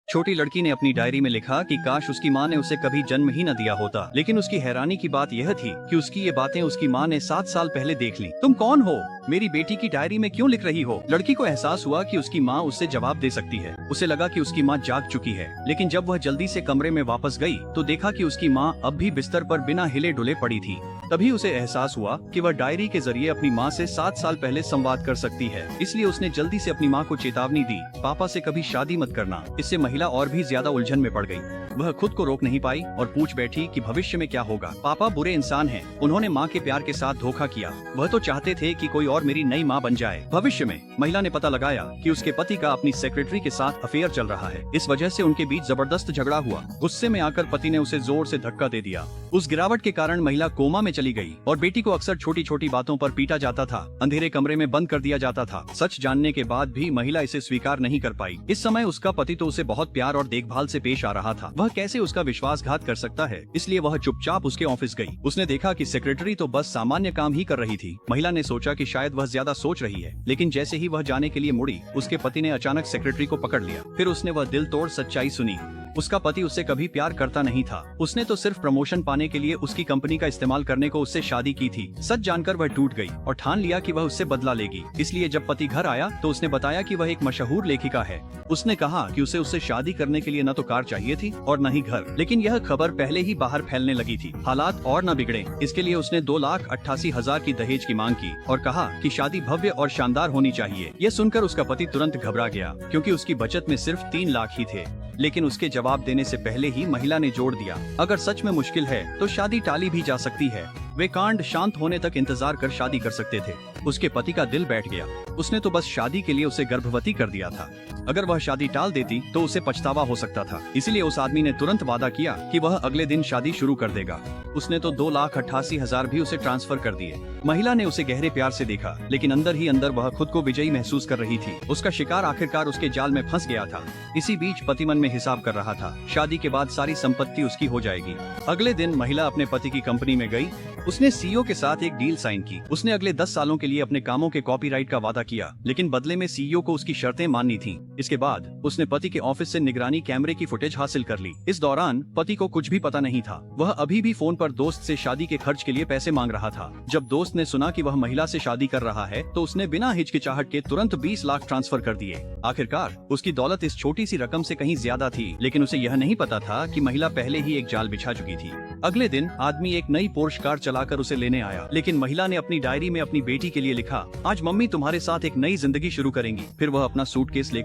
छोटी लड़की ने अपनी डायरी में लिखा कि काश उसकी माँ ने उसे कभी जन्म ही न दिया होता। लेकिन उसकी हैरानी की बात यह थी कि उसकी ये बातें उसकी माँ ने 7 साल पहले देख ली। तुम कौन हो? मेरी बेटी की डायरी में क्यों लिख रही हो? लड़की को एहसास हुआ कि उसकी माँ उससे जवाब दे सकती है। उसे लगा कि उसकी माँ जाग चुकी है, लेकिन जब वह जल्दी से कमरे में वापस गई तो देखा कि उसकी माँ अब भी बिस्तर पर बिना हिले डुले पड़ी थी। तभी उसे एहसास हुआ कि वह डायरी के जरिए अपनी माँ से 7 साल पहले संवाद कर सकती है। इसलिए उसने जल्दी से अपनी माँ को चेतावनी दी, पापा से कभी शादी मत करना। इससे महिला और भी ज्यादा उलझन में पड़ गई। वह खुद को रोक नहीं पाई और पूछ बैठी कि भविष्य में क्या होगा। पापा बुरे इंसान हैं, उन्होंने माँ के प्यार के साथ धोखा किया। वह तो चाहते थे कि कोई और मेरी नई माँ बन जाए। भविष्य में महिला ने पता लगाया कि उसके पति का अपनी सेक्रेटरी के साथ अफेयर चल रहा है। इस वजह से उनके बीच जबरदस्त झगड़ा हुआ। गुस्से में आकर पति ने उसे जोर से धक्का दे दिया। उस गिरावट के कारण महिला कोमा में चली गई और बेटी को अक्सर छोटी छोटी बातों पर पीटा जाता था, अंधेरे कमरे में बंद कर दिया जाता था। सच जानने के बाद भी महिला इसे स्वीकार नहीं कर पाई। इस समय उसका पति तो उसे बहुत प्यार और देखभाल से पेश आ रहा था। वह कैसे उसका विश्वासघात कर सकता है? इसलिए वह चुपचाप उसके ऑफिस गई। उसने देखा कि सेक्रेटरी तो बस सामान्य काम ही कर रही थी। महिला ने सोचा कि शायद वह ज्यादा सोच रही है, लेकिन जैसे ही वह जाने के लिए मुड़ी, उसके पति ने अचानक सेक्रेटरी को पकड़ लिया। फिर उसने वह दिल तोड़ सच्चाई सुनी। उसका पति उससे कभी प्यार करता नहीं था। उसने तो सिर्फ प्रमोशन पाने के लिए उसकी कंपनी का इस्तेमाल करने को उससे शादी की थी। सच जानकर वह टूट गई और ठान लिया कि वह उससे बदला लेगी। इसलिए जब पति घर आया तो उसने बताया कि वह एक मशहूर लेखिका है। उसने कहा कि उसे उससे शादी करने के लिए न तो कार चाहिए थी और न ही घर। लेकिन यह खबर पहले ही बाहर फैलने लगी थी। हालात और न बिगड़े, इसके लिए उसने 2,88,000 की दहेज की मांग की और कहा कि शादी भव्य और शानदार होनी चाहिए। यह सुनकर उसका पति तुरंत घबरा गया, क्योंकि उसकी बचत में सिर्फ 3 लाख ही थे। लेकिन उसके जवाब देने से पहले ही महिला ने जोड़ दिया, अगर सच में मुश्किल है तो शादी टाली भी जा सकती है। वे कांड शांत होने तक इंतजार कर शादी कर सकते थे। उसके पति का दिल बैठ गया। उसने तो बस शादी के लिए उसे गर्भवती कर दिया था। अगर वह शादी टाल देती तो उसे पछतावा हो सकता था। इसीलिए उस आदमी ने तुरंत वादा किया कि वह अगले दिन शादी शुरू कर देगा। उसने तो 2,88,000 भी उसे ट्रांसफर कर दिए। महिला ने उसे गहरे प्यार से देखा, लेकिन अंदर ही अंदर वह खुद को विजयी महसूस कर रही थी। उसका शिकार आखिरकार उसके जाल में फंस गया था। इसी बीच पति मन में हिसाब कर रहा था, शादी के बाद सारी संपत्ति उसकी हो जाएगी। अगले दिन महिला अपने पति की कंपनी में गई। उसने सीईओ के साथ एक डील साइन की। उसने अगले 10 सालों के लिए अपने कामों के कॉपीराइट का वादा किया, लेकिन बदले में सीईओ को उसकी शर्तें माननी थीं। इसके बाद उसने पति के ऑफिस से निगरानी कैमरे की फुटेज हासिल कर ली। इस दौरान पति को कुछ भी पता नहीं था। वह अभी भी फोन पर दोस्त से शादी के खर्च के लिए पैसे मांग रहा था। जब दोस्त ने सुना कि वह महिला से शादी कर रहा है तो उसने बिना हिचकिचाहट के तुरंत 20 लाख ट्रांसफर कर दिए। आखिरकार उसकी दौलत इस छोटी सी रकम से कहीं ज्यादा थी, लेकिन उसे यह नहीं पता था कि महिला पहले ही एक जाल बिछा चुकी थी। अगले दिन आदमी एक नई पोर्श कार चलाकर उसे लेने आया, लेकिन महिला ने अपनी डायरी में अपनी बेटी के लिए लिखा, आज मम्मी तुम्हारे साथ एक नई जिंदगी शुरू करेंगी। फिर वह अपना सूटकेस लेकर